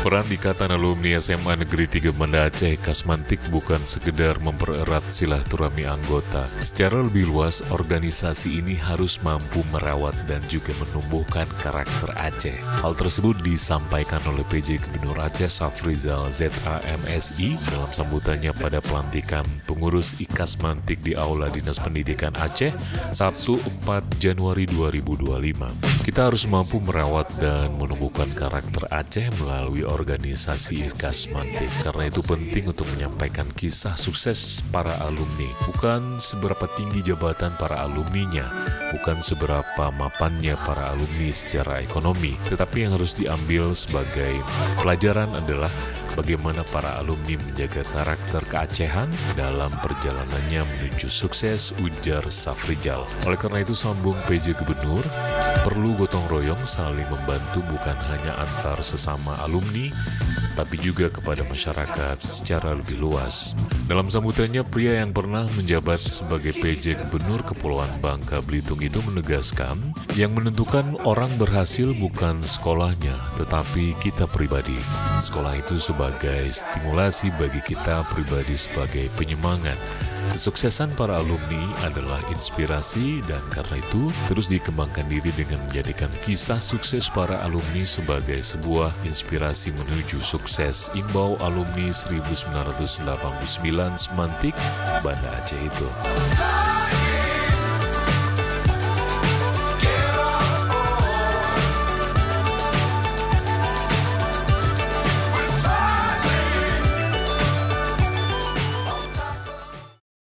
Peran Ikatan Alumni SMA Negeri 3 Banda Aceh Kasmantik bukan sekedar mempererat silaturahmi anggota. Secara lebih luas, organisasi ini harus mampu merawat dan juga menumbuhkan karakter Aceh. Hal tersebut disampaikan oleh PJ Gubernur Aceh Safrizal ZAMSI dalam sambutannya pada pelantikan pengurus Ikasmantik di Aula Dinas Pendidikan Aceh Sabtu 4 Januari 2025. Kita harus mampu merawat dan menumbuhkan karakter Aceh melalui organisasi Ikasmantik. Karena itu penting untuk menyampaikan kisah sukses para alumni. Bukan seberapa tinggi jabatan para alumninya, bukan seberapa mapannya para alumni secara ekonomi, tetapi yang harus diambil sebagai pelajaran adalah bagaimana para alumni menjaga karakter keacehan dalam perjalanannya menuju sukses, ujar Safrizal. Oleh karena itu, sambung PJ Gubernur, perlu gotong royong saling membantu bukan hanya antar sesama alumni, tapi juga kepada masyarakat secara lebih luas. Dalam sambutannya, pria yang pernah menjabat sebagai PJ Gubernur Kepulauan Bangka Belitung itu menegaskan, yang menentukan orang berhasil bukan sekolahnya, tetapi kita pribadi. Sekolah itu sebagai stimulasi bagi kita pribadi sebagai penyemangat. Kesuksesan para alumni adalah inspirasi dan karena itu terus dikembangkan diri dengan menjadikan kisah sukses para alumni sebagai sebuah inspirasi menuju sukses. Imbau alumni 1989 Semantik Banda Aceh itu.